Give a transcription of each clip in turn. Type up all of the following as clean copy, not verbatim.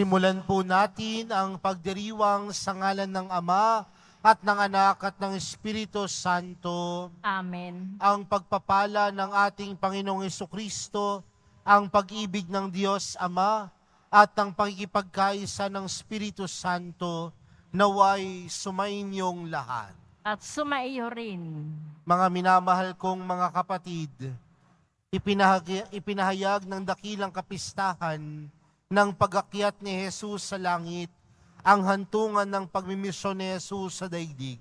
Simulan po natin ang pagdiriwang sa ngalan ng Ama at ng Anak at ng Espiritu Santo. Amen. Ang pagpapala ng ating Panginoong Jesucristo, ang pag-ibig ng Diyos Ama at ang pagkikipagkaisa ng Espiritu Santo naway sumainyong lahat. At sumaiyo rin. Mga minamahal kong mga kapatid, ipinahayag ng dakilang kapistahan ng pag-akyat ni Jesus sa langit ang hantungan ng pagmimisyon ni Jesus sa daigdig.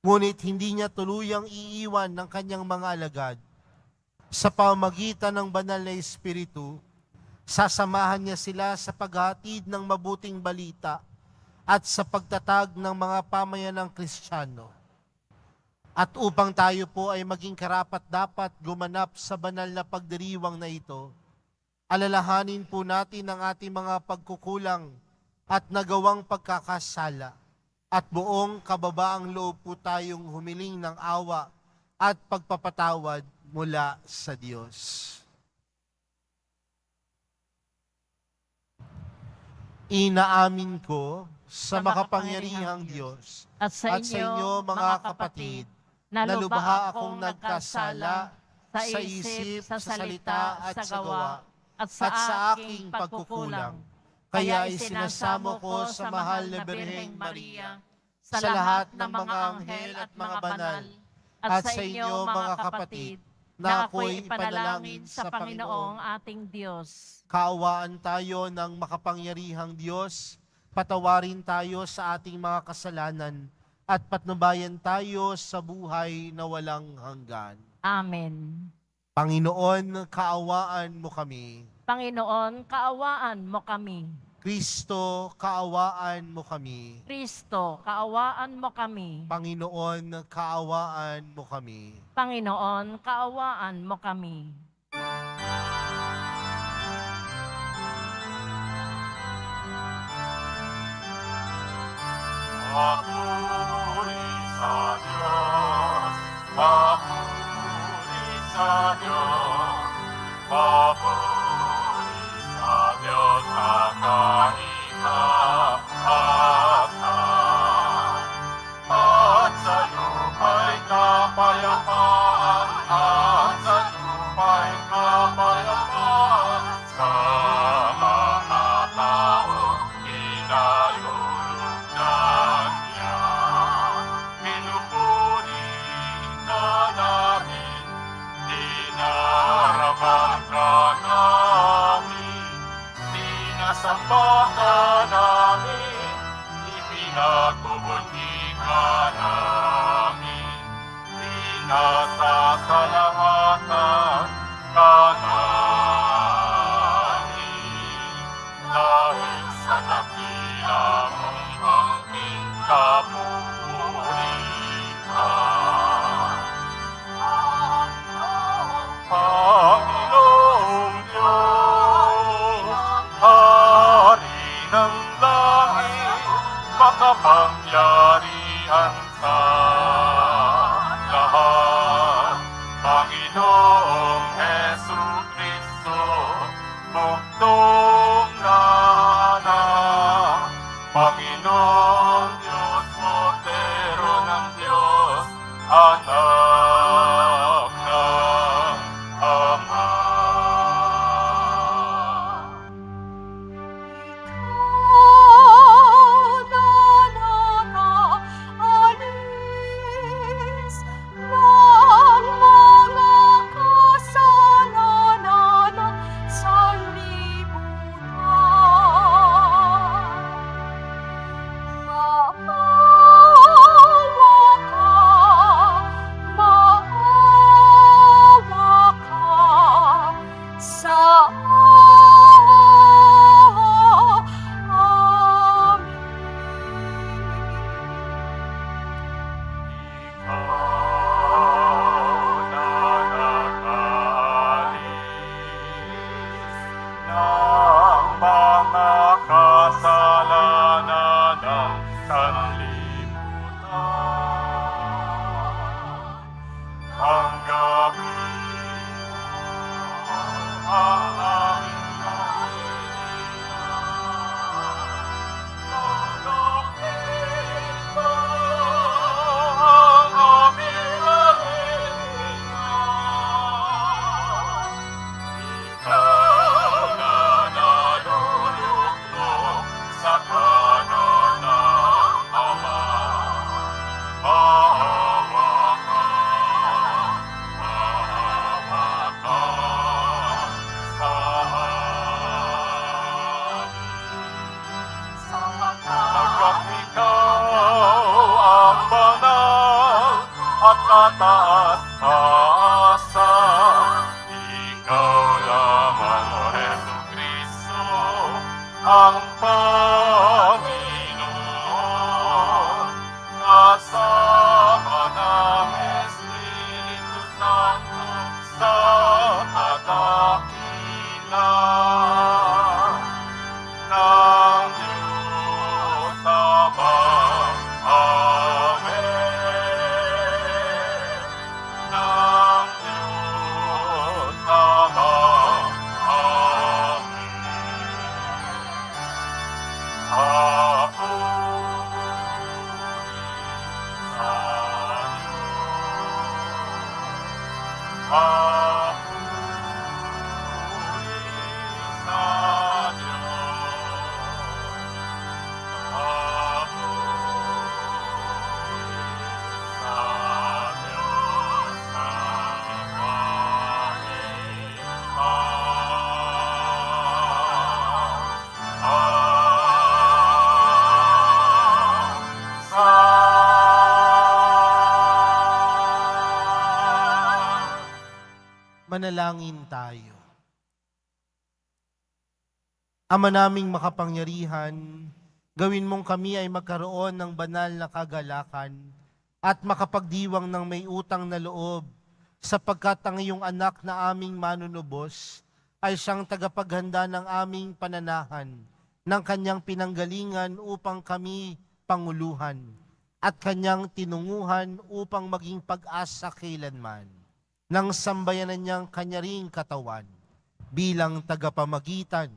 Ngunit hindi niya tuluyang iiwan ng kanyang mga alagad. Sa pamamagitan ng banal na Espiritu, sasamahan niya sila sa paghatid ng mabuting balita at sa pagtatag ng mga pamayanang Kristiyano. At upang tayo po ay maging karapat-dapat gumanap sa banal na pagdiriwang na ito, alalahanin po natin ang ating mga pagkukulang at nagawang pagkakasala at buong kababaang loob po tayong humiling ng awa at pagpapatawad mula sa Diyos. Inaamin ko sa makapangyarihang Diyos At sa inyo, mga kapatid, na lubha akong nagkasala sa isip, sa salita at sa gawa, at sa aking pagkukulang. Kaya isinasamo ko sa mahal na Birheng Maria, sa lahat ng mga anghel at mga banal, at sa inyo, mga kapatid, na ako'y ipanalangin sa Panginoong ating Diyos. Kaawaan tayo ng makapangyarihang Diyos, patawarin tayo sa ating mga kasalanan, at patnubayan tayo sa buhay na walang hanggan. Amen. Panginoon, kaawaan mo kami. Panginoon, kaawaan mo kami. Kristo, kaawaan mo kami. Kristo, kaawaan mo kami. Panginoon, kaawaan mo kami. Panginoon, kaawaan mo kami. Papuri sa Diyos, papuri sa Diyos, papuri sa Diyos sa kahitasan. At sa lupa'y kapayapaan, at sa lupa'y kapayapaan, sa mga taong kinalulugdan niya. Pinupuri ka namin, dinaraman ka namin, sinasamba ka namin, ipinagbubuti ka namin, pinasasalamatan ka namin. Dahil sa dakila mong aking kapurihan. Panginoong Diyos, Hari ng langit, makapangyarihan sa lahat. Panginoong Jesucristo, bugtong na anak. Panginoong Diyos, Kordero ng Diyos, anak ng Ama. at kataasan. Ikaw lamang, O Jesucristo, ang Panginoon, kasama ng Espiritu Santo sa kadakilaan ng Diyos Ama. Amen. Ng Diyos Ama. Amen. Ako sa Diyos. Manalangin tayo. Ama naming makapangyarihan, gawin mong kami ay magkaroon ng banal na kagalakan at makapagdiwang ng may utang na loob, sapagkat ang iyong anak na aming manunubos ay siyang tagapaghanda ng aming pananahan ng kanyang pinanggalingan upang kami panguluhan at kanyang tinunguhan upang maging pag-asa kailanman ng sambayanan niyang kanya ring katawan bilang tagapamagitan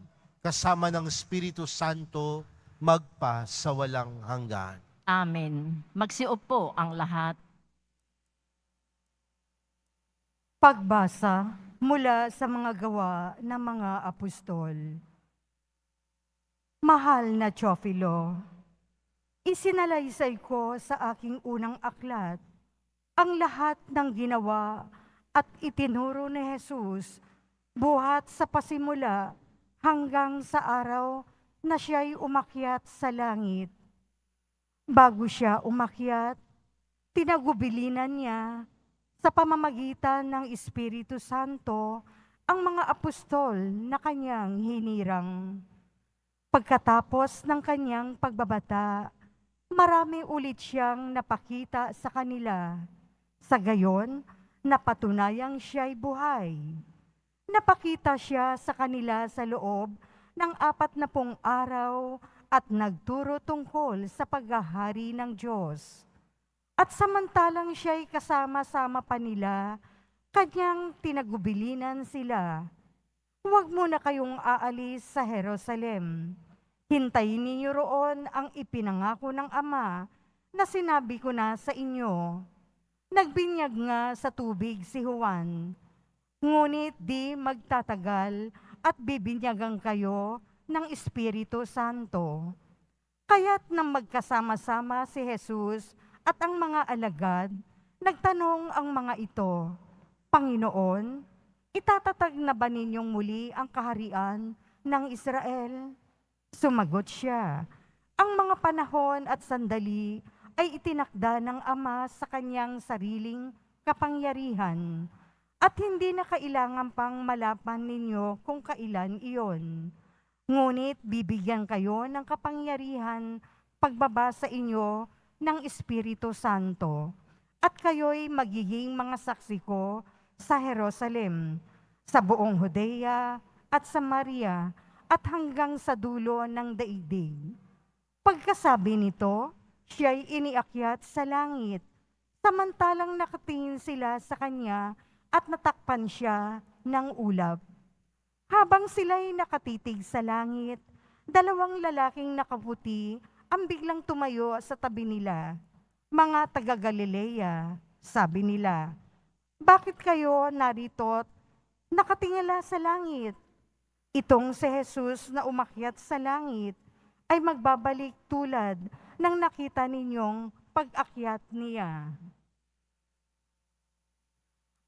kasama ng Espiritu Santo magpa sa walang hanggan. Amen. Magsiupo ang lahat. Pagbasa mula sa mga gawa ng mga apostol. Mahal na Teofilo, isinalaysay ko sa aking unang aklat ang lahat ng ginawa at itinuro ni Jesus buhat sa pasimula hanggang sa araw na siya'y umakyat sa langit. Bago siya umakyat, tinagubilinan niya sa pamamagitan ng Espiritu Santo ang mga apostol na kanyang hinirang. Pagkatapos ng kanyang pagbabata, marami ulit siyang napakita sa kanila. Sa gayon, napatunayang siya'y buhay. Napakita siya sa kanila sa loob ng 40 araw at nagturo tungkol sa paghahari ng Diyos. At samantalang siya'y kasama-sama pa nila, kanyang tinagubilinan sila. Huwag muna kayong aalis sa Jerusalem. Hintayin ninyo roon ang ipinangako ng Ama na sinabi ko na sa inyo. Nagbinyag nga sa tubig si Juan, ngunit di magtatagal at bibinyagan kayo ng Espiritu Santo. Kaya't nang magkasama-sama si Jesus at ang mga alagad, nagtanong ang mga ito, Panginoon, itatatag na ba ninyong muli ang kaharian ng Israel? Sumagot siya, ang mga panahon at sandali ay itinakda ng Ama sa kanyang sariling kapangyarihan at hindi na kailangan pang malaman ninyo kung kailan iyon. Ngunit bibigyan kayo ng kapangyarihan pagbaba sa inyo ng Espiritu Santo at kayo'y magiging mga saksi ko sa Jerusalem, sa buong Judea at Samaria at hanggang sa dulo ng daigdig. Pagkasabi nito, siya'y iniakyat sa langit, samantalang nakatingin sila sa kanya at natakpan siya ng ulap. Habang sila'y nakatitig sa langit, 2 lalaking nakaputi ang biglang tumayo sa tabi nila. Mga taga-Galilea, sabi nila, bakit kayo narito't nakatingala sa langit? Itong si Jesus na umakyat sa langit ay magbabalik tulad ng nakita ninyong pag-akyat niya.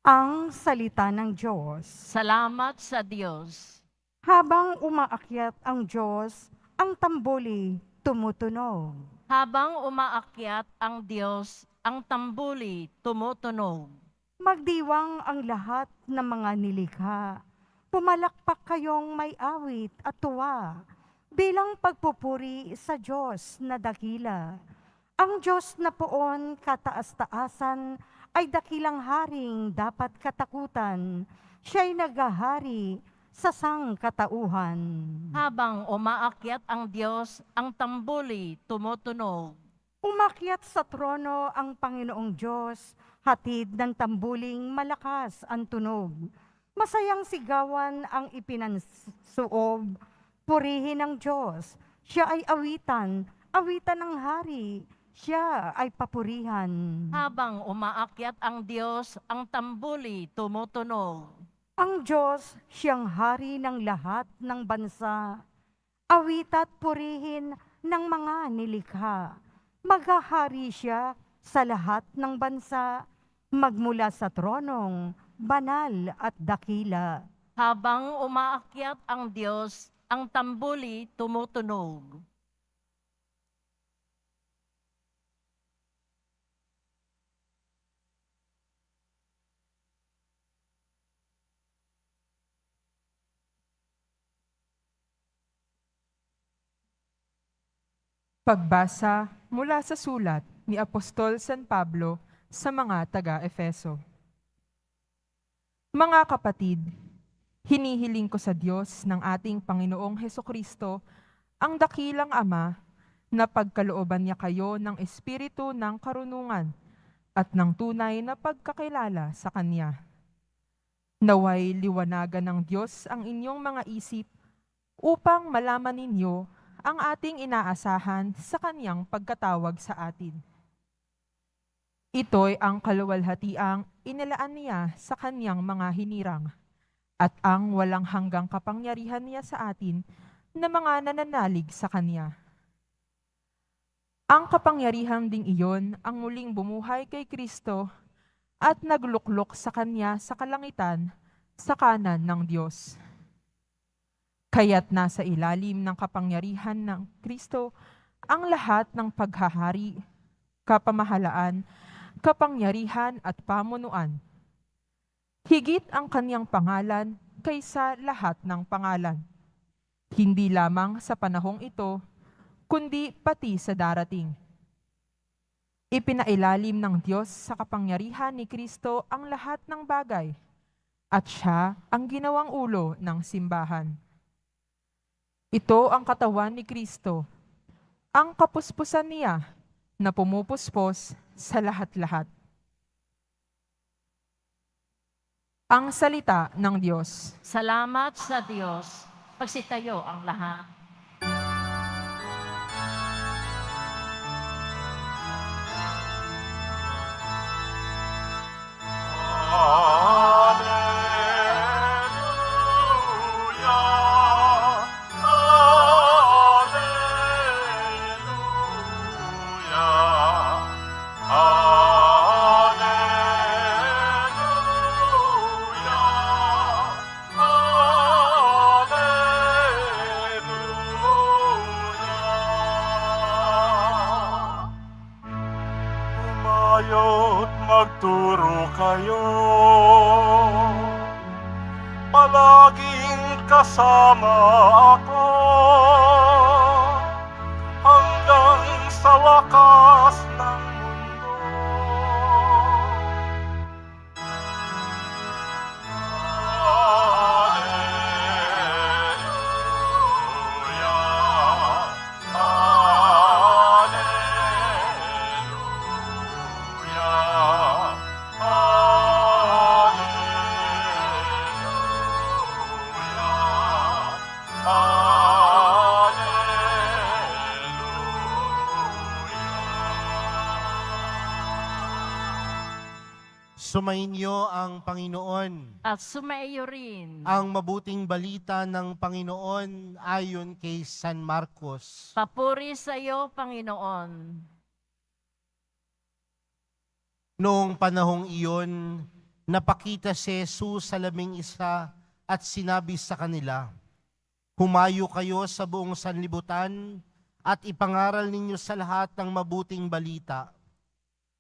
Ang salita ng Diyos. Salamat sa Diyos. Habang umaakyat ang Diyos, ang tambuli tumutunog. Habang umaakyat ang Diyos, ang tambuli tumutunog. Magdiwang ang lahat ng mga nilikha. Pumalakpak kayong may awit at tuwa bilang pagpupuri sa Diyos na dakila. Ang Diyos na poon kataas-taasan ay dakilang haring dapat katakutan. Siya'y naghahari sa sangkatauhan. Habang umaakyat ang Diyos, ang tambuli tumutunog. Umakyat sa trono ang Panginoong Diyos, hatid ng tambuling malakas ang tunog. Masayang sigawan ang ipinansuob, purihin ng Diyos. Siya ay awitan, awitan ng hari, siya ay papurihan. Habang umaakyat ang Diyos, ang tambuli tumutunog. Ang Diyos, siyang hari ng lahat ng bansa. Awit at purihin ng mga nilikha. Maghahari siya sa lahat ng bansa, magmula sa tronong banal at dakila. Habang umaakyat ang Diyos, ang tambuli tumutunog. Pagbasa mula sa sulat ni Apostol San Pablo sa mga taga-Efeso. Mga kapatid, hinihiling ko sa Diyos ng ating Panginoong Hesukristo, ang dakilang Ama, na pagkalooban niya kayo ng espiritu ng karunungan at ng tunay na pagkakilala sa Kanya. Naway liwanagan ng Diyos ang inyong mga isip upang malaman ninyo ang ating inaasahan sa Kaniyang pagkatawag sa atin. Ito'y ang kaluwalhatiang inilaan niya sa Kaniyang mga hinirang at ang walang hanggang kapangyarihan niya sa atin na mga nananalig sa Kaniya. Ang kapangyarihan ding iyon ang muling bumuhay kay Kristo at nagluklok sa Kanya sa kalangitan sa kanan ng Diyos. Kaya't nasa ilalim ng kapangyarihan ng Kristo ang lahat ng paghahari, kapamahalaan, kapangyarihan at pamunuan. Higit ang Kaniyang pangalan kaysa lahat ng pangalan. Hindi lamang sa panahong ito, kundi pati sa darating. Ipinailalim ng Diyos sa kapangyarihan ni Kristo ang lahat ng bagay, at siya ang ginawang ulo ng simbahan. Ito ang katawan ni Kristo, ang kapuspusan niya na pumupuspos sa lahat-lahat. Ang salita ng Diyos. Salamat sa Diyos. Pagsitayo ang lahat. Alleluia, Alleluia. Umayo't magturo kayo, palaging kasama ako, hanggang sa wakas ng mundo. Alleluia, Alleluia, Sumainyo ang Panginoon. At sumaiyo rin. Ang mabuting balita ng Panginoon ayon kay San Marcos. Papuri sa iyo, Panginoon. Noong panahong iyon, napakita si Jesus sa 11 at sinabi sa kanila, "Humayo kayo sa buong sanlibutan at ipangaral ninyo sa lahat ng mabuting balita.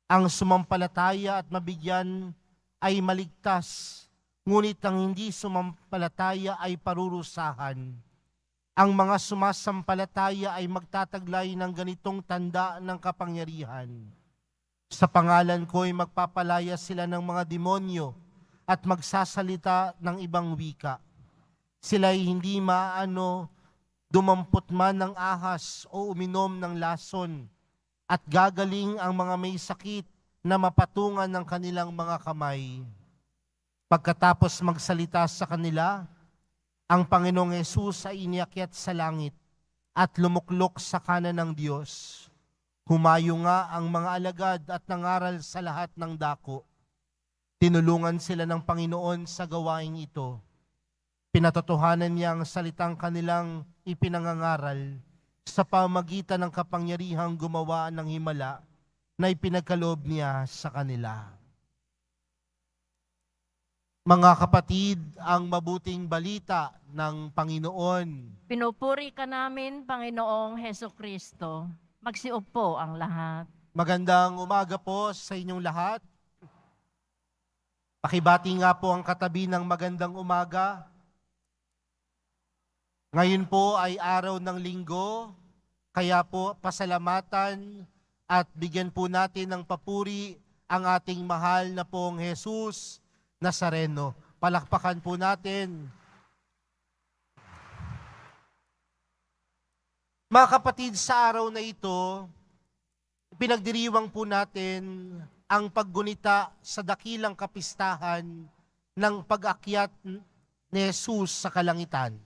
Ang sumampalataya at mabigyan ay maligtas, ngunit ang hindi sumampalataya ay parurusahan. Ang mga sumasampalataya ay magtataglay ng ganitong tanda ng kapangyarihan. Sa pangalan ko ay magpapalaya sila ng mga demonyo at magsasalita ng ibang wika. Sila ay hindi dumampot man ng ahas o uminom ng lason, at gagaling ang mga may sakit na mapatungan ng kanilang mga kamay. Pagkatapos magsalita sa kanila, ang Panginoong Hesus ay iniakyat sa langit at lumuklok sa kanan ng Diyos. Humayo nga ang mga alagad at nangaral sa lahat ng dako. Tinulungan sila ng Panginoon sa gawain ito. Pinatotohanan niya ang salitang kanilang ipinangangaral sa pamagitan ng kapangyarihang gumawa ng himala na ipinagkaloob niya sa kanila. Mga kapatid, ang mabuting balita ng Panginoon. Pinupuri ka namin, Panginoong Heso Kristo. Magsiupo ang lahat. Magandang umaga po sa inyong lahat. Pakibati nga po ang katabi ng magandang umaga. Ngayon po ay araw ng linggo, kaya po pasalamatan at bigyan po natin ng papuri ang ating mahal na pong Jesus Nazareno. Palakpakan po natin. Mga kapatid, sa araw na ito, pinagdiriwang po natin ang paggunita sa dakilang kapistahan ng pag-akyat ni Jesus sa kalangitan.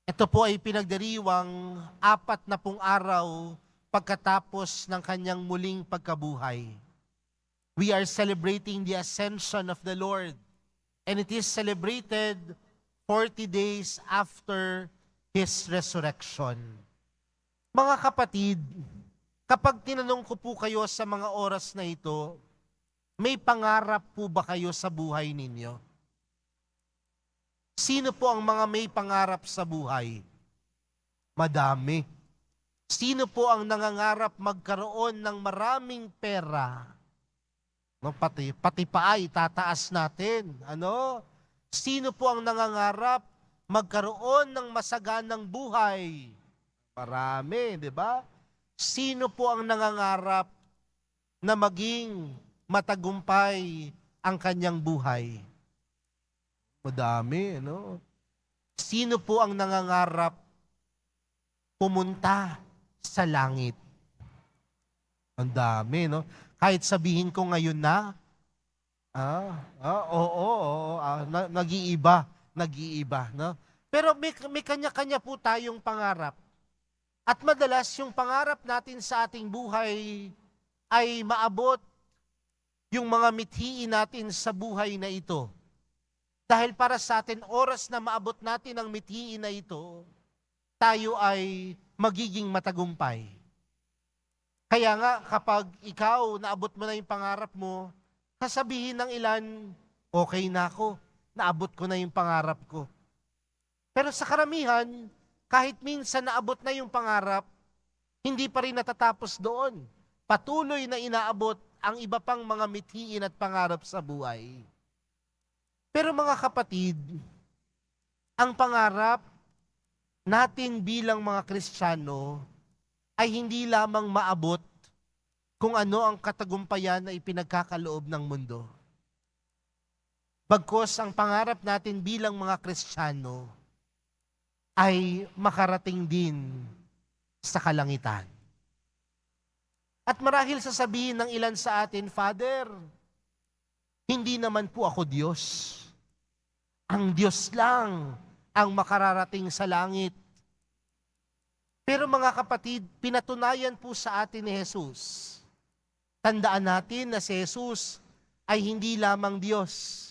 Ito po ay pinagdiriwang 40 araw pagkatapos ng kanyang muling pagkabuhay. We are celebrating the ascension of the Lord, and it is celebrated 40 days after His resurrection. Mga kapatid, kapag tinanong ko po kayo sa mga oras na ito, may pangarap po ba kayo sa buhay ninyo? Sino po ang mga may pangarap sa buhay? Madami. Sino po ang nangangarap magkaroon ng maraming pera? No, pati pa ay tataas natin. Ano? Sino po ang nangangarap magkaroon ng masaganang buhay? Marami, di ba? Sino po ang nangangarap na maging matagumpay ang kanyang buhay? Madami, no? Sino po ang nangangarap pumunta sa langit? Ang dami, no? Kahit sabihin ko ngayon na, nag-iiba, no? Pero may kanya-kanya po tayong pangarap. At madalas yung pangarap natin sa ating buhay ay maabot yung mga mithiin natin sa buhay na ito. Dahil para sa atin, oras na maabot natin ang mithiin na ito, tayo ay magiging matagumpay. Kaya nga, kapag ikaw naabot mo na yung pangarap mo, sasabihin ng ilan, okay na ako, naabot ko na yung pangarap ko. Pero sa karamihan, kahit minsan naabot na yung pangarap, hindi pa rin natatapos doon. Patuloy na inaabot ang iba pang mga mithiin at pangarap sa buhay. Pero mga kapatid, ang pangarap natin bilang mga Kristiyano ay hindi lamang maabot kung ano ang katagumpayan na ipinagkakaloob ng mundo. Bagkus ang pangarap natin bilang mga Kristiyano ay makarating din sa kalangitan. At marahil sasabihin ng ilan sa atin, Father, hindi naman po ako Diyos. Ang Diyos lang ang makararating sa langit. Pero mga kapatid, pinatunayan po sa atin ni Jesus. Tandaan natin na si Jesus ay hindi lamang Diyos.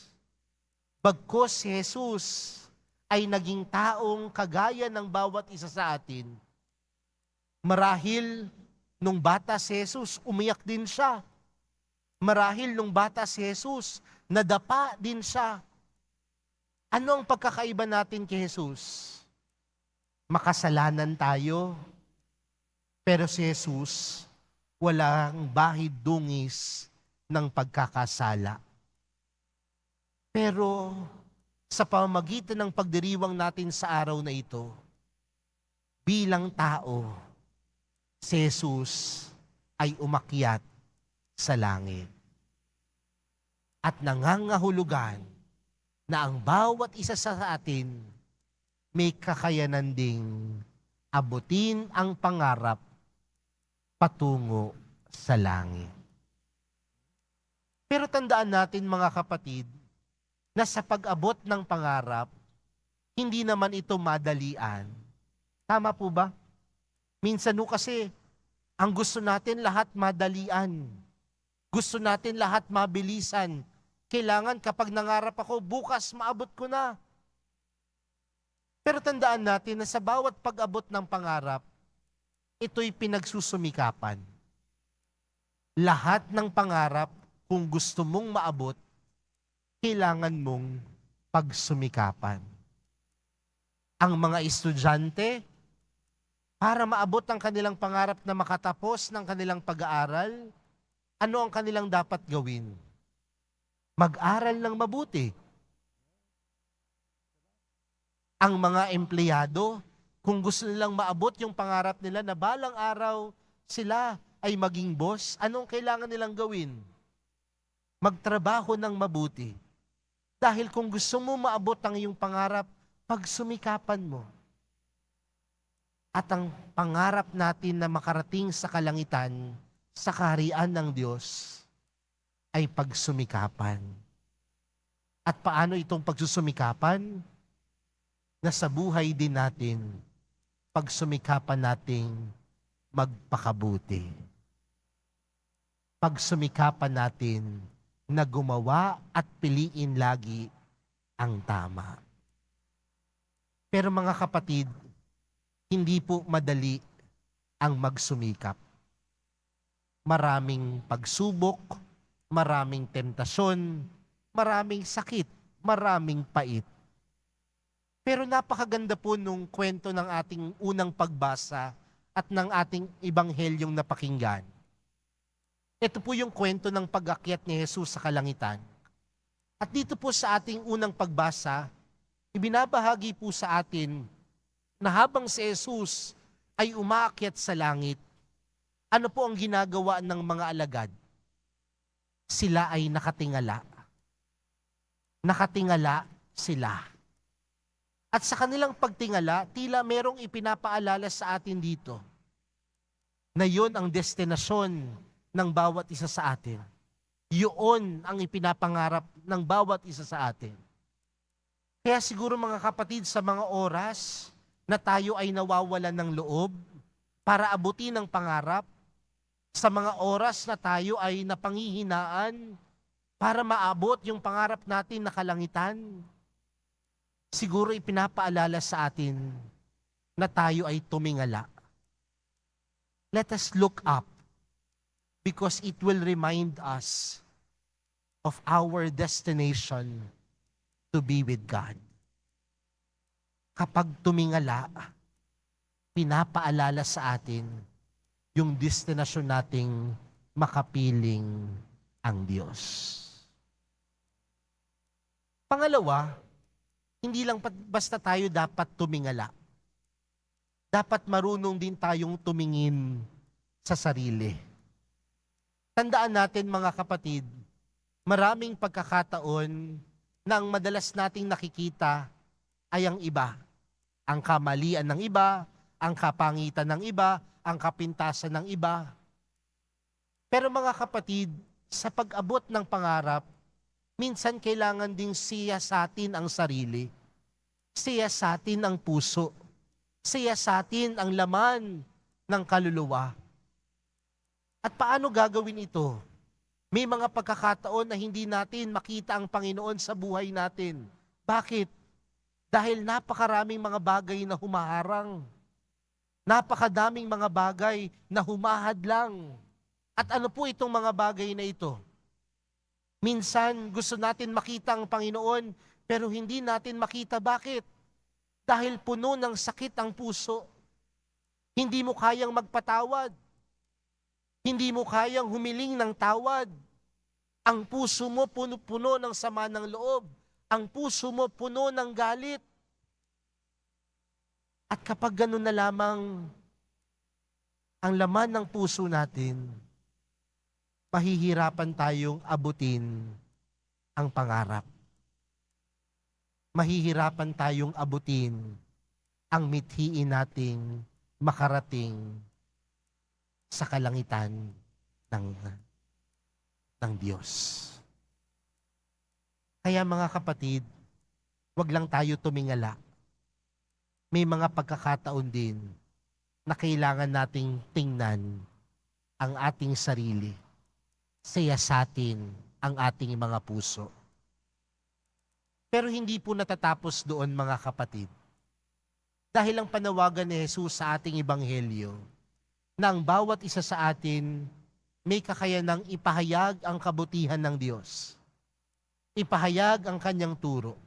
Bagkus si Jesus ay naging taong kagaya ng bawat isa sa atin. Marahil nung bata si Jesus, umiyak din siya. Marahil nung bata si Jesus, nadapa din siya. Ano ang pagkakaiba natin kay Jesus? Makasalanan tayo, pero si Jesus, walang bahid dungis ng pagkakasala. Pero sa pamamagitan ng pagdiriwang natin sa araw na ito, bilang tao, si Jesus ay umakyat sa langit. At nangangahulugan na ang bawat isa sa atin may kakayanan ding abutin ang pangarap patungo sa langit. Pero tandaan natin mga kapatid, na sa pag-abot ng pangarap, hindi naman ito madalian. Tama po ba? Minsan kasi, ang gusto natin lahat madalian. Gusto natin lahat mabilisan. Kailangan kapag nangarap ako, bukas maabot ko na. Pero tandaan natin na sa bawat pag-abot ng pangarap, ito'y pinagsusumikapan. Lahat ng pangarap, kung gusto mong maabot, kailangan mong pagsumikapan. Ang mga estudyante, para maabot ang kanilang pangarap na makatapos ng kanilang pag-aaral, ano ang kanilang dapat gawin? Mag-aral ng mabuti. Ang mga empleyado, kung gusto nilang maabot yung pangarap nila na balang araw sila ay maging boss, anong kailangan nilang gawin? Magtrabaho ng mabuti. Dahil kung gusto mo maabot ang iyong pangarap, pagsumikapan mo. At ang pangarap natin na makarating sa kalangitan, sa kaharian ng Diyos, ay pagsumikapan. At paano itong pagsusumikapan? Na sa buhay din natin, pagsumikapan nating magpakabuti. Pagsumikapan natin na gumawa at piliin lagi ang tama. Pero mga kapatid, hindi po madali ang magsumikap. Maraming pagsubok, maraming tentasyon, maraming sakit, maraming pait. Pero napakaganda po nung kwento ng ating unang pagbasa at ng ating ibanghelyong napakinggan. Ito po yung kwento ng pag-akyat ni Jesus sa kalangitan. At dito po sa ating unang pagbasa, ibinabahagi po sa atin na habang si Jesus ay umaakyat sa langit, ano po ang ginagawa ng mga alagad? Sila ay nakatingala. Nakatingala sila. At sa kanilang pagtingala, tila merong ipinapaalala sa atin dito na yun ang destinasyon ng bawat isa sa atin. Yun ang ipinapangarap ng bawat isa sa atin. Kaya siguro mga kapatid, sa mga oras na tayo ay nawawalan ng loob para abutin ang pangarap, sa mga oras na tayo ay napanghihinaan para maabot yung pangarap natin na kalangitan, siguro ipinapaalala sa atin na tayo ay tumingala. Let us look up because it will remind us of our destination to be with God. Kapag tumingala, pinapaalala sa atin yung destinasyon nating makapiling ang Diyos. Pangalawa, hindi lang basta tayo dapat tumingala. Dapat marunong din tayong tumingin sa sarili. Tandaan natin mga kapatid, maraming pagkakataon na ang madalas nating nakikita ay ang iba. Ang kamalian ng iba, ang kapangitan ng iba, ang kapintasan ng iba. Pero mga kapatid, sa pag-abot ng pangarap, minsan kailangan ding siyasatin ang sarili. Siyasatin ang puso. Siyasatin ang laman ng kaluluwa. At paano gagawin ito? May mga pagkakataon na hindi natin makita ang Panginoon sa buhay natin. Bakit? Dahil napakaraming mga bagay na humaharang. Napakadaming mga bagay na humahadlang. At ano po itong mga bagay na ito? Minsan gusto natin makita ang Panginoon pero hindi natin makita. Bakit? Dahil puno ng sakit ang puso. Hindi mo kayang magpatawad. Hindi mo kayang humiling ng tawad. Ang puso mo puno-puno ng sama ng loob. Ang puso mo puno ng galit. At kapag ganun na lamang ang laman ng puso natin, mahihirapan tayong abutin ang pangarap. Mahihirapan tayong abutin ang mithiin nating makarating sa kalangitan ng Diyos. Kaya mga kapatid, wag lang tayo tumingala. May mga pagkakataon din na kailangan nating tingnan ang ating sarili. Siyasatin ang ating mga puso. Pero hindi po natatapos doon mga kapatid. Dahil ang panawagan ni Jesus sa ating ebanghelyo, na ang bawat isa sa atin may kakayanang ipahayag ang kabutihan ng Diyos. Ipahayag ang kanyang turo.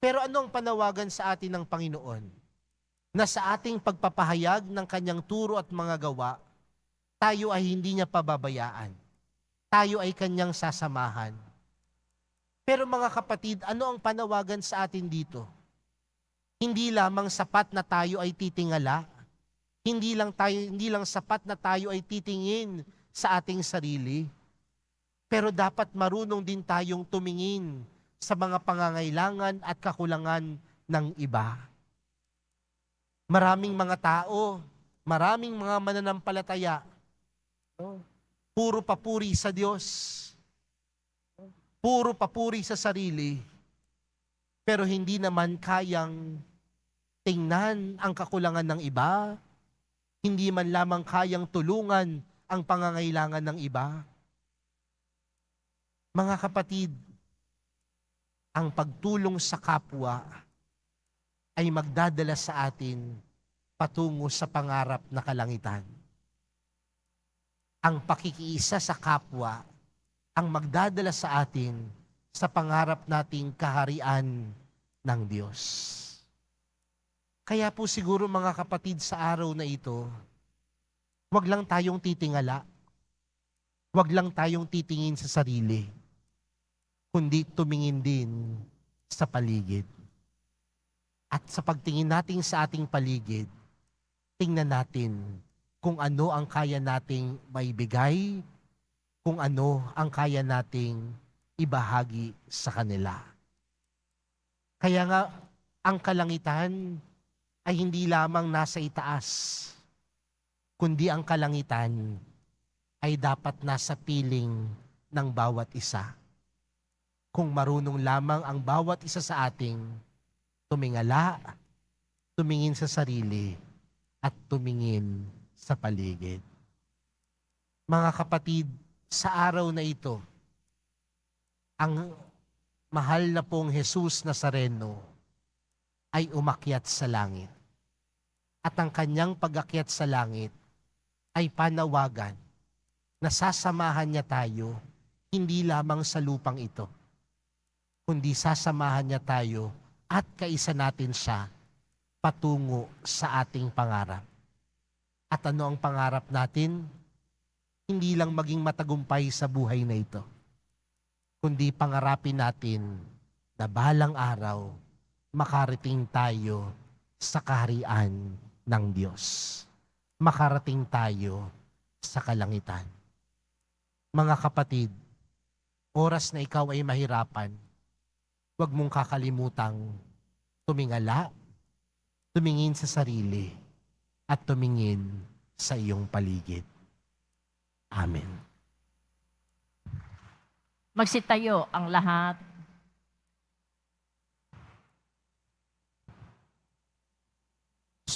Pero ano ang panawagan sa atin ng Panginoon? Na sa ating pagpapahayag ng kanyang turo at mga gawa, tayo ay hindi niya pababayaan. Tayo ay kanyang sasamahan. Pero mga kapatid, ano ang panawagan sa atin dito? Hindi lamang sapat na tayo ay titingala. Hindi lang sapat na tayo ay titingin sa ating sarili. Pero dapat marunong din tayong tumingin sa mga pangangailangan at kakulangan ng iba. Maraming mga tao, maraming mga mananampalataya, puro papuri sa Diyos, puro papuri sa sarili, pero hindi naman kayang tingnan ang kakulangan ng iba, hindi man lamang kayang tulungan ang pangangailangan ng iba. Mga kapatid, ang pagtulong sa kapwa ay magdadala sa atin patungo sa pangarap na kalangitan. Ang pakikiisa sa kapwa ang magdadala sa atin sa pangarap nating kaharian ng Diyos. Kaya po siguro mga kapatid sa araw na ito, wag lang tayong titingala, wag lang tayong titingin sa sarili, kundi tumingin din sa paligid. At sa pagtingin natin sa ating paligid, tingnan natin kung ano ang kaya nating maibigay, kung ano ang kaya nating ibahagi sa kanila. Kaya nga, ang kalangitan ay hindi lamang nasa itaas, kundi ang kalangitan ay dapat nasa piling ng bawat isa. Kung marunong lamang ang bawat isa sa ating tumingala, tumingin sa sarili, at tumingin sa paligid. Mga kapatid, sa araw na ito, ang mahal na pong Jesus Nazareno ay umakyat sa langit. At ang kanyang pag-akyat sa langit ay panawagan na sasamahan niya tayo hindi lamang sa lupang ito, kundi sasamahan niya tayo at kaisa natin siya patungo sa ating pangarap. At ano ang pangarap natin? Hindi lang maging matagumpay sa buhay na ito, kundi pangarapin natin na balang araw makarating tayo sa kaharian ng Diyos. Makarating tayo sa kalangitan. Mga kapatid, oras na ikaw ay mahirapan, huwag mong kakalimutang tumingala, tumingin sa sarili, at tumingin sa iyong paligid. Amen. Magsitayo ang lahat.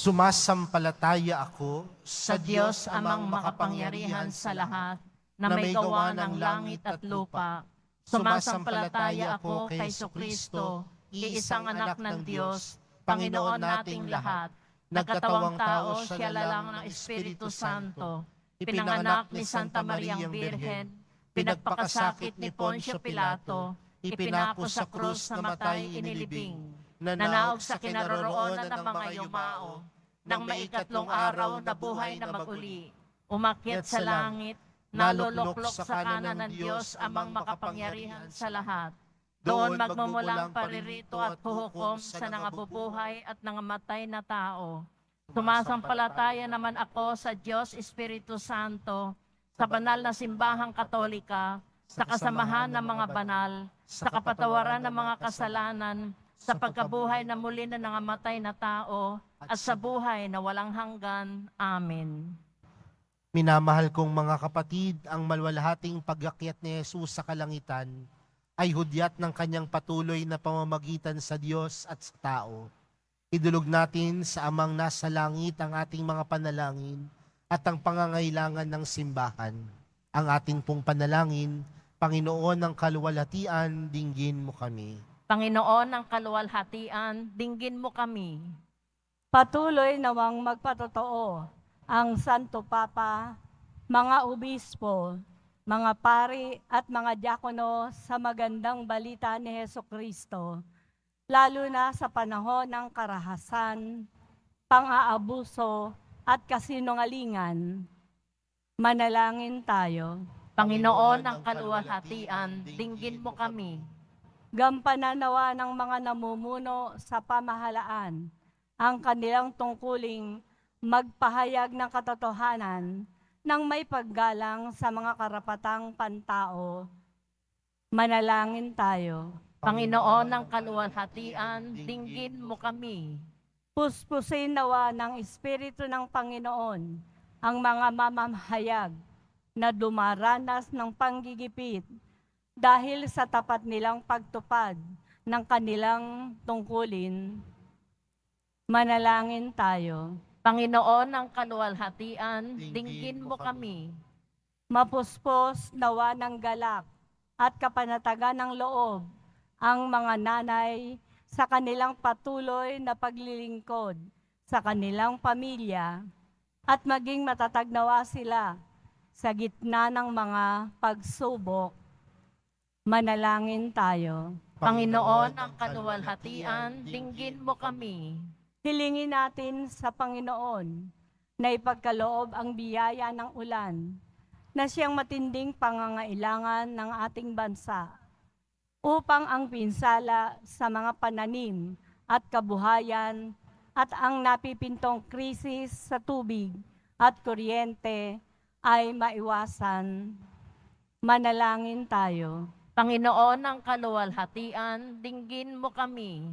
Sumasampalataya ako Sa Diyos amang makapangyarihan sa lahat, na may gawa ng langit at lupa. Sumasampalataya ako kay Jesucristo, iisang anak ng Diyos, Panginoon nating lahat. Nagkatawang tao siya lalang ng Espiritu Santo. Ipinanganak ni Santa Mariang Birhen, pinagpakasakit ni Poncio Pilato, ipinako sa krus na matay inilibing, nanaog sa kinaroroonan ng mga yumao, nang maikatlong araw na buhay na maguli, umakyat Umakyat sa sa langit, naluluklok sa kanan ng Diyos amang makapangyarihan sa lahat. Doon magmumulang paririto at huhukom sa nangabubuhay at nangamatay na tao. Sumasampalataya naman ako sa Diyos Espiritu Santo, sa banal na simbahang katolika, sa kasamahan ng mga banal, sa kapatawaran ng mga kasalanan, sa pagkabuhay na muli na nangamatay na tao, at sa buhay na walang hanggan. Amen. Minamahal kong mga kapatid, ang malwalhating pag-akyat ni Jesus sa kalangitan ay hudyat ng kanyang patuloy na pamamagitan sa Diyos at sa tao. Idulog natin sa Amang nasa langit ang ating mga panalangin at ang pangangailangan ng simbahan. Ang ating pong panalangin, Panginoon ng kaluwalhatian, dinggin mo kami. Panginoon ng kaluwalhatian, dinggin mo kami. Patuloy nawang magpatotoo ang Santo Papa, mga obispo, mga pari at mga diakono sa magandang balita ni Hesukristo, lalo na sa panahon ng karahasan, pang-aabuso at kasinungalingan. Manalangin tayo. Panginoon ng kaluwalhatian, dinggin mo kami. Gampanan nawa ng mga namumuno sa pamahalaan ang kanilang tungkuling magpahayag ng katotohanan ng may paggalang sa mga karapatang pantao. Manalangin tayo. Panginoon ng kaluwalhatian, dinggin mo kami. Puspusin nawa ng Espiritu ng Panginoon ang mga mamamahayag na dumaranas ng panggigipit dahil sa tapat nilang pagtupad ng kanilang tungkulin. Manalangin tayo. Panginoon ng kaluwalhatian, dinggin mo kami. Mapuspos nawa ng galak at kapanatagan ng loob ang mga nanay sa kanilang patuloy na paglilingkod sa kanilang pamilya at maging matatag nawa sila sa gitna ng mga pagsubok. Manalangin tayo. Panginoon ng kaluwalhatian, dinggin mo kami. Hilingin natin sa Panginoon na ipagkaloob ang biyaya ng ulan na siyang matinding pangangailangan ng ating bansa upang ang pinsala sa mga pananim at kabuhayan at ang napipintong krisis sa tubig at kuryente ay maiwasan. Manalangin tayo. Panginoon ng kaluwalhatian, dinggin mo kami.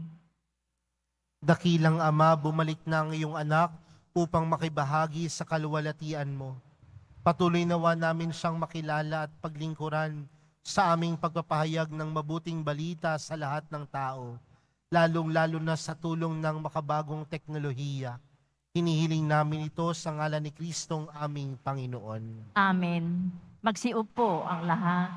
Dakilang Ama, bumalik na ang iyong anak upang makibahagi sa kaluwalhatian mo. Patuloy nawa namin siyang makilala at paglingkuran sa aming pagpapahayag ng mabuting balita sa lahat ng tao, lalong-lalo na sa tulong ng makabagong teknolohiya. Hinihiling namin ito sa ngalan ni Kristong aming Panginoon. Amen. Magsiupo ang lahat.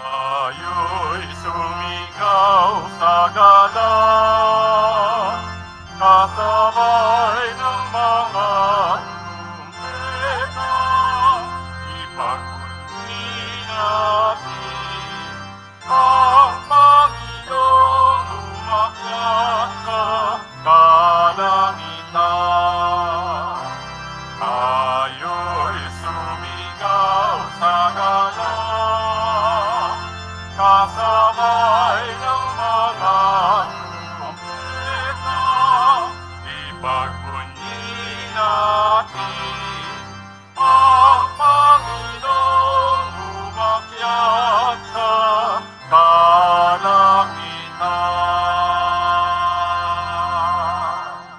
Tayo'y sumigaw sa gala, kasabay ng mga trumpeta, ipagpuni natin ang Panginoong umakyat sa kalangitan. Tayo'y sumigaw sa gala, kasabay ng mga trumpeta, ipagpuni natin ang Panginoong umakyat sa kalangitan.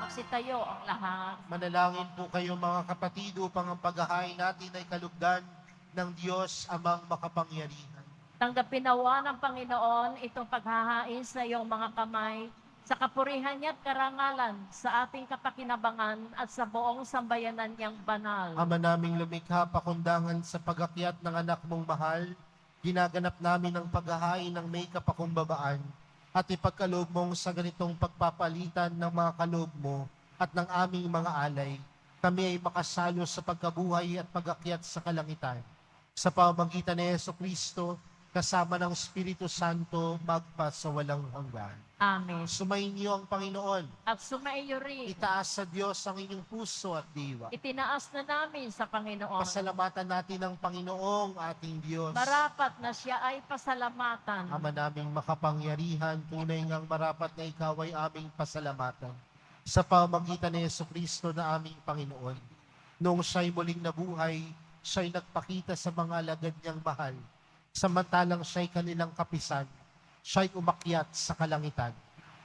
Magsitayo ang lahat. Manalangin po kayo mga kapatid upang ang paghahain natin ay kalugdan ng Diyos amang makapangyarihan. Tanggapin nawa ng Panginoon itong paghahain sa iyong mga kamay, sa kapurihan niya at karangalan, sa ating kapakinabangan at sa buong sambayanan niyang banal. Ama naming lumikha, pakundangan sa pag-akyat ng anak mong mahal, ginaganap namin ang paghahain ng may kapakumbabaan at ipagkaloob mong sa ganitong pagpapalitan ng mga kaloob mo at ng aming mga alay, kami ay makasalo sa pagkabuhay at pag-akyat sa kalangitan. sa pamamagitan ni Jesucristo, kasama ng Espiritu Santo, magpasawalang hanggan. Amen. Sumainyo ang Panginoon. At sumaiyo rin. Itaas sa Diyos ang inyong puso at diwa. Itinaas na namin sa Panginoon. Pasalamatan natin ang Panginoong ating Diyos. Marapat na siya ay pasalamatan. Ama naming makapangyarihan, tunay ngang marapat na ikaw ay aming pasalamatan. Sa pamamagitan ni Jesucristo na aming Panginoon. Noong siya'y muling nabuhay, siya'y nagpakita sa mga alagad niyang mahal. Samantalang siya'y kanilang kapisan, siya'y umakyat sa kalangitan.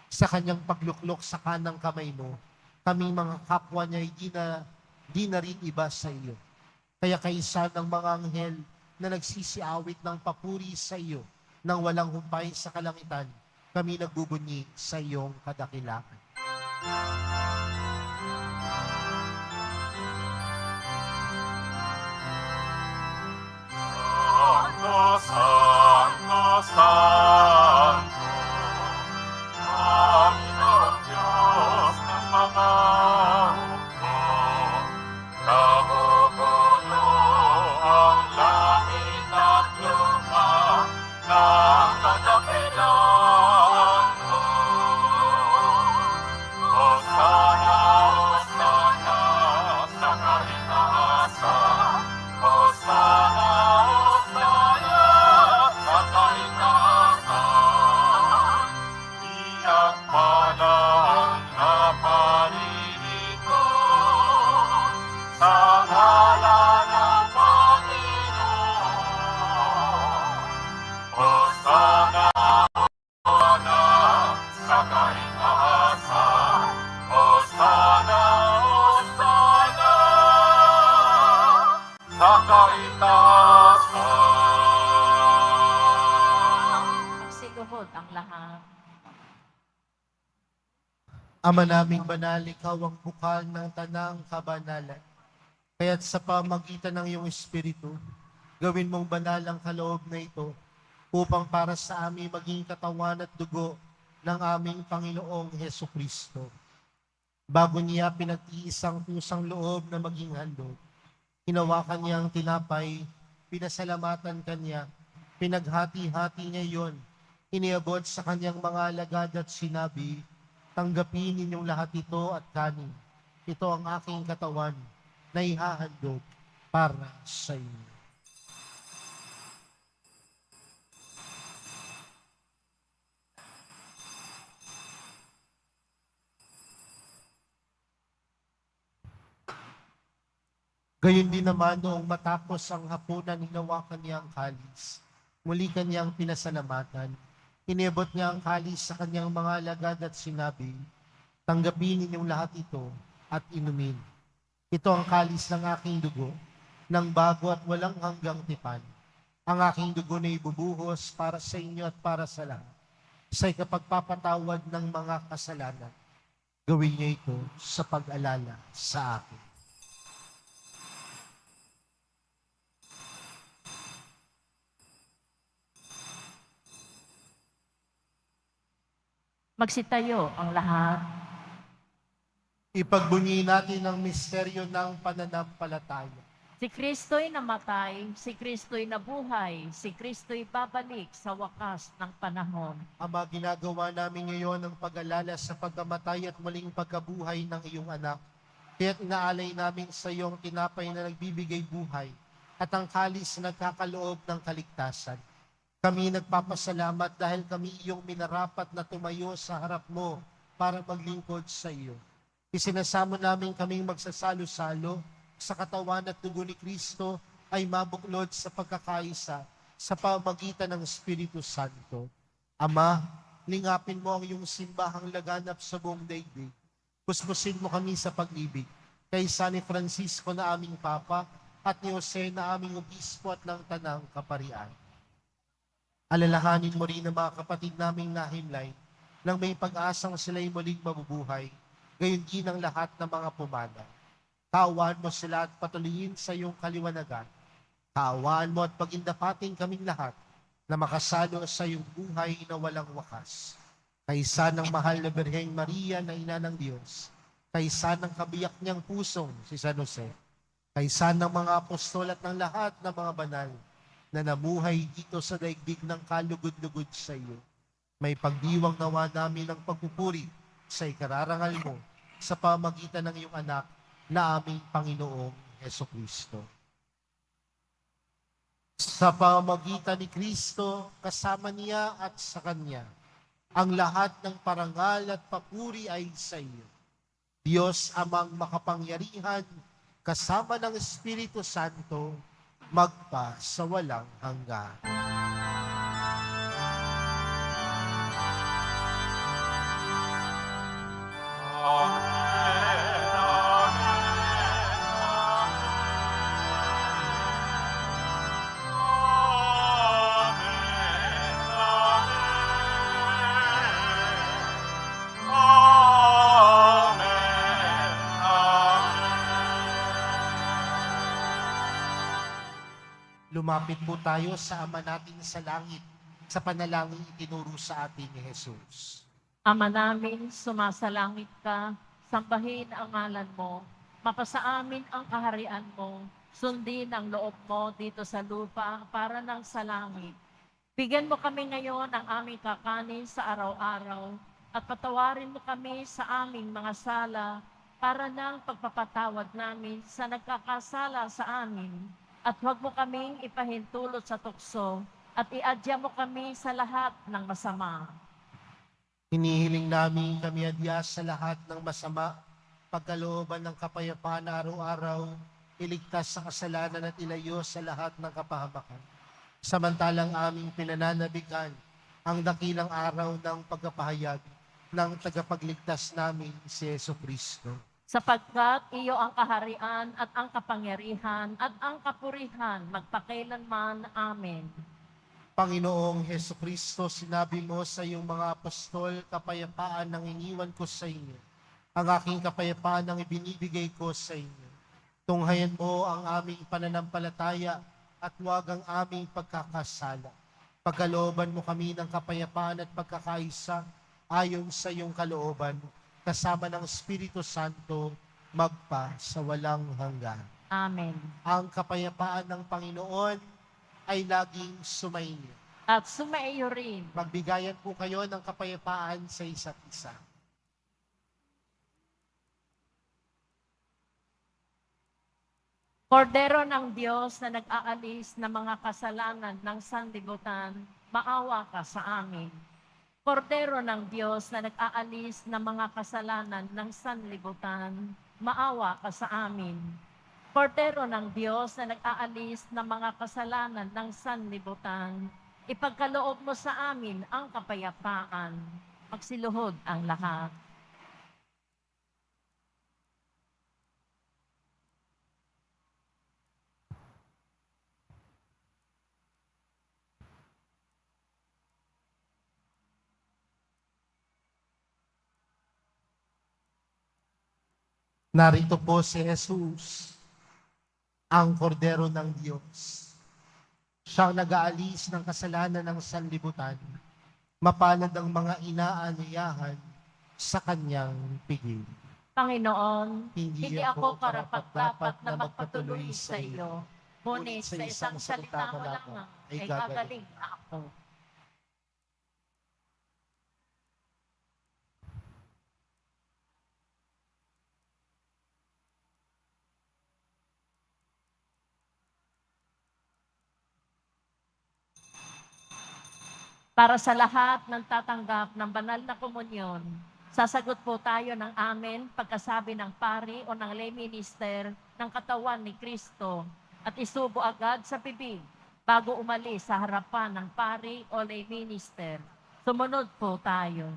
Sa kanyang pagluklok sa kanang kamay mo, kaming mga kapwa niya ay di na rin iba sa iyo. Kaya kaisa ng mga anghel na nagsisiawit ng papuri sa iyo nang walang humpay sa kalangitan, kami nagbubunyi sa iyong kadakilaan. Santo, Santo, Santo, Panginoong Diyos ng mga hukbo, nabubulo ang langit at lupa ng kadakilaan mo. Hosana, Hosana, sa kaitaasan, Hosana, Hosana, sa kaitaasan. Iyak pala ang naparirito sa ngalan ng Panginoon. Hosana, Hosana, sa kaitaasan. Hosana, Hosana, sa kaitaasan. Magsiluhod ang lahat. Ama naming banal, ikaw ang bukal ng tanang kabanalan. Kaya't sa pamagitan ng iyong Espiritu, gawin mong banal ang kaloob na ito upang para sa amin maging katawan at dugo ng aming Panginoong Heso Kristo. Bago niya pinag-iisang pusang loob na maging handog, hinawakan niya ang tinapay, pinasalamatan kanya, pinaghati-hati niya iyon, iniabot sa kanyang mga alagad at sinabi, tanggapin ninyong lahat ito at kanin. Ito ang aking katawan na ihahandog para sa inyo. Gayon din naman noong matapos ang hapunan, hinawakan niya ang kalis. Muli kanyang pinasalamatan. Inibot niya ang kalis sa kanyang mga alagad at sinabi, tanggapin ninyong lahat ito at inumin. Ito ang kalis ng aking dugo, ng bago at walang hanggang tipan. Ang aking dugo na ibubuhos para sa inyo at para sa lahat, sa ikapagpapatawad ng mga kasalanan. Gawin niyo ito sa pag-alala sa akin. Magsitayo ang lahat. Ipagbunyi natin ang misteryo ng pananampalataya. Si Kristo'y namatay, si Kristo'y nabuhay, si Kristo'y babalik sa wakas ng panahon. Ama, ginagawa namin ngayon ang pag-alala sa pagkamatay at muling pagkabuhay ng iyong anak. Kaya't inaalay namin sa iyong tinapay na nagbibigay buhay at ang kalis na nagkakaloob ng kaligtasan. Kami nagpapasalamat dahil kami iyong minarapat na tumayo sa harap mo para maglingkod sa iyo. Isinasamo namin kaming magsasalo-salo sa katawan at dugo ni Kristo ay mabuklod sa pagkakaisa sa pamagitan ng Espiritu Santo. Ama, lingapin mo ang iyong simbahang laganap sa buong daigdig. Puspusin mo kami sa pag-ibig kay San Francisco na aming Papa at ni Jose na aming Obispo at ng Tanang Kaparian. Alalahanin mo rin ang mga kapatid naming nahimlay nang may pag-asang sila'y muling mabubuhay, gayon din ang lahat ng mga pumana. Kaawaan mo sila at patuloyin sa iyong kaliwanagan. Kaawaan mo at pagindapating kaming lahat na makasalo sa iyong buhay na walang wakas. Kaysa ng mahal na Birheng Maria na Ina ng Diyos, kaysa ng kabiyak niyang pusong si San Jose, Kaysa ng mga apostol at ng lahat ng mga banal na namuhay dito sa daigdig ng kalugod-lugod sa iyo, may pagdiwang nawa namin ng pagpupuri sa ikararangal mo sa pamagitan ng iyong anak na aming Panginoong Hesukristo. Sa pamagitan ni Kristo, kasama niya at sa Kanya, ang lahat ng parangal at papuri ay sa iyo. Diyos amang makapangyarihan, kasama ng Espiritu Santo, magpa sa walang hanggan. Amen, amen, amen, amen, Lumapit po tayo sa Ama natin sa langit, sa panalangin itinuro sa atin ni Jesus. Ama namin, sumasalangit ka, sambahin ang ngalan mo, mapasa amin ang kaharian mo, sundin ang loob mo dito sa lupa para ng sa langit. Bigyan mo kami ngayon ng aming kakanin sa araw-araw at patawarin mo kami sa aming mga sala para ng pagpapatawad namin sa nagkakasala sa amin. At huwag mo kaming ipahintulot sa tukso at iadya mo kami sa lahat ng masama. Hinihiling namin kami adyas sa lahat ng masama, pagkalooban ng kapayapaan na araw-araw, iligtas sa kasalanan at ilayo sa lahat ng kapahamakan. Samantalang aming pinananabikan ang dakilang araw ng pagkapahayag ng tagapagligtas namin si Jesucristo. Sapagkat iyo ang kaharian at ang kapangyarihan at ang kapurihan magpakailanman. Amen. Panginoong Jesucristo, sinabi mo sa iyong mga apostol, kapayapaan ang iniwan ko sa inyo. Ang aking kapayapaan ang ibinibigay ko sa inyo. Tunghayan mo ang aming pananampalataya at huwag ang aming pagkakasala. Pagkalooban mo kami ng kapayapaan at pagkakaisa ayon sa iyong kalooban, kasama ng Espiritu Santo, magpa sa walang hanggan. Amen. Ang kapayapaan ng Panginoon ay laging sumainyo. At sumaiyo rin. Magbigayan po kayo ng kapayapaan sa isa't isa. Kordero ng Diyos na nag-aalis ng mga kasalanan ng sanlibutan, maawa ka sa amin. Kordero ng Diyos na nag-aalis ng mga kasalanan ng sanlibutan, maawa ka sa amin. Kordero ng Diyos na nag-aalis ng mga kasalanan ng sanlibutan, ipagkaloob mo sa amin ang kapayapaan. Magsiluhod ang lahat. Narito po si Jesus, ang kordero ng Diyos. Siyang nag-aalis ng kasalanan ng sanlibutan. Mapalad ang mga inaaniyahan sa kanyang piging. Panginoon, Hindi hindi ako karapat-dapat na magpatuloy sa iyo. Ngunit sa isang salita mo lamang ay gagaling na ako. Para sa lahat ng tatanggap ng banal na komunyon, sasagot po tayo ng amen pagkasabi ng pari o ng lay minister ng katawan ni Kristo at isubo agad sa bibig bago umalis sa harapan ng pari o lay minister. Sumunod po tayo.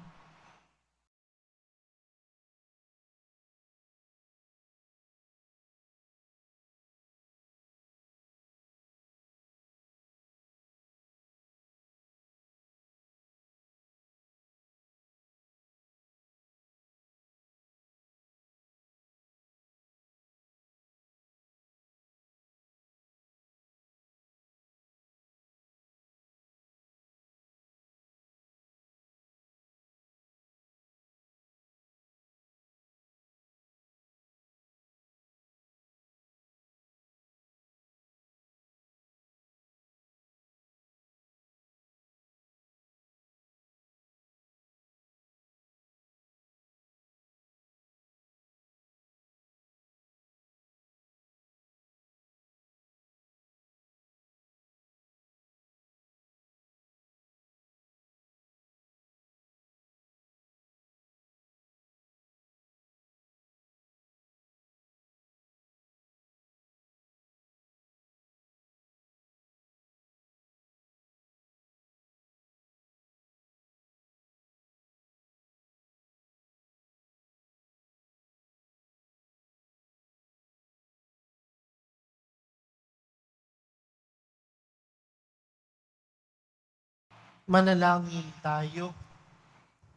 Manalangin tayo.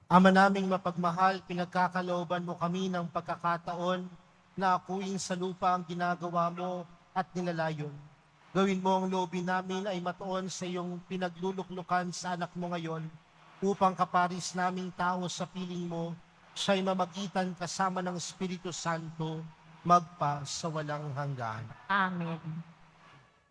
Ama naming mapagmahal, pinagkakalooban mo kami ng pagkakataon na akuin sa lupa ang ginagawa mo at nilalayon. Gawin mo ang loobin namin ay matuon sa iyong pinagluluklukan sa anak mo ngayon upang kaparis naming tao sa piling mo, siya'y mamagitan kasama ng Espiritu Santo magpa sa walang hanggan. Amen.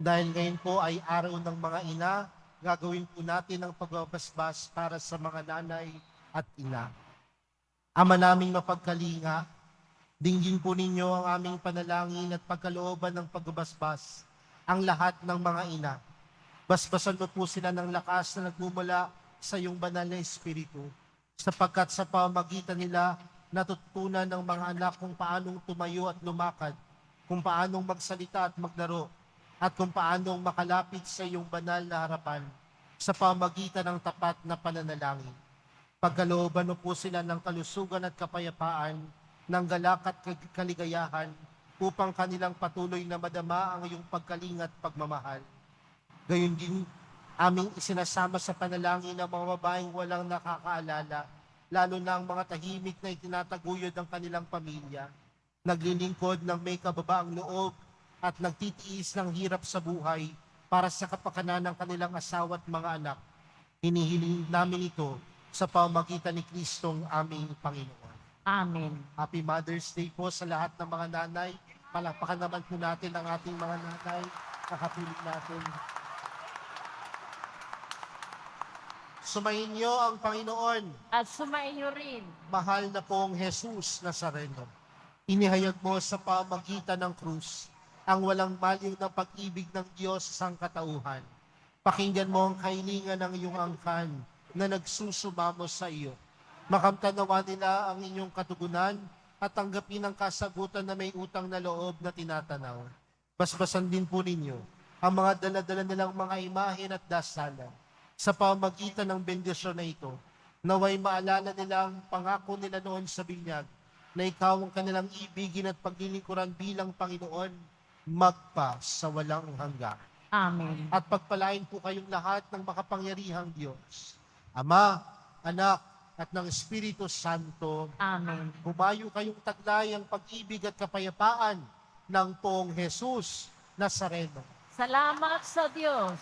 Dahil ngayon po ay araw ng mga ina, gagawin po natin ang pagbabasbas para sa mga nanay at ina. Ama naming mapagkalinga, dinggin po ninyo ang aming panalangin at pagkalooban ng pagbabasbas ang lahat ng mga ina. Basbasan mo po sila ng lakas na nagmumula sa iyong banal na Espiritu, sapagkat sa pamamagitan nila natutunan ng mga anak kung paanong tumayo at lumakad, kung paanong magsalita at maglaro, at kung paanong makalapit sa iyong banal na harapan sa pamamagitan ng tapat na pananalangin. Pagkalooban mo po sila ng kalusugan at kapayapaan, ng galak at kaligayahan, upang kanilang patuloy na madama ang iyong pagkalinga at pagmamahal. Gayon din, aming isinasama sa panalangin ng mga babaeng walang nakakaalala, lalo na ang mga tahimik na itinataguyod ng kanilang pamilya, naglilingkod ng may kababaang loob at nagtitiis ng hirap sa buhay para sa kapakanan ng kanilang asawa at mga anak. Hinihiling namin ito sa pamamagitan ni Kristong aming Panginoon. Amen. Happy Mother's Day po sa lahat ng mga nanay. Palakpakan naman po natin ang ating mga nanay. Kakapiling natin. Sumayin niyo ang Panginoon, At sumainyo rin. mahal na pong Jesus Nazareno. Inihayag mo sa pamagitan ng krus ang walang maliw na pag-ibig ng Diyos sa sangkatauhan. Pakinggan mo ang kahilingan ng iyong angkan na nagsusumamo sa iyo. Makamtanawa nila ang inyong katugunan at tanggapin ang kasagutan na may utang na loob na tinatanaw. Basbasan din po ninyo ang mga daladala nilang mga imahen at dasalan. Sa pamamagitan ng bendisyon na ito, naway maalala nila ang pangako nila noon sa binyag na ikaw ang kanilang ibigin at paglilingkuran bilang Panginoon magpa sa walang hanggan. Amen. At pagpalain po kayong lahat ng makapangyarihang Diyos, Ama, Anak, at ng Espiritu Santo. Amen. Humayo kayong taglay ang pag-ibig at kapayapaan ng Poong Jesus Nazareno. Salamat sa Diyos.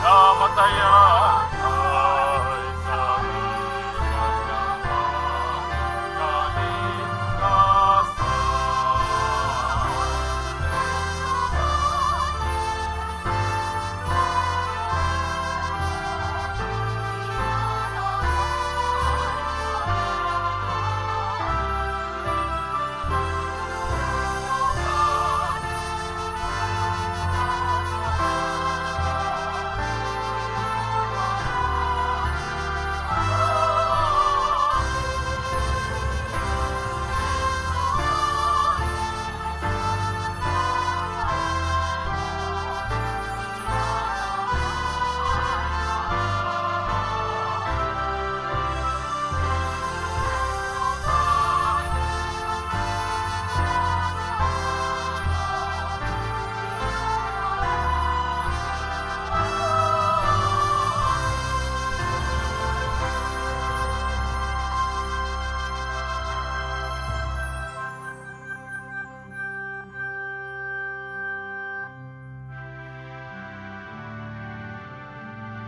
Namatayan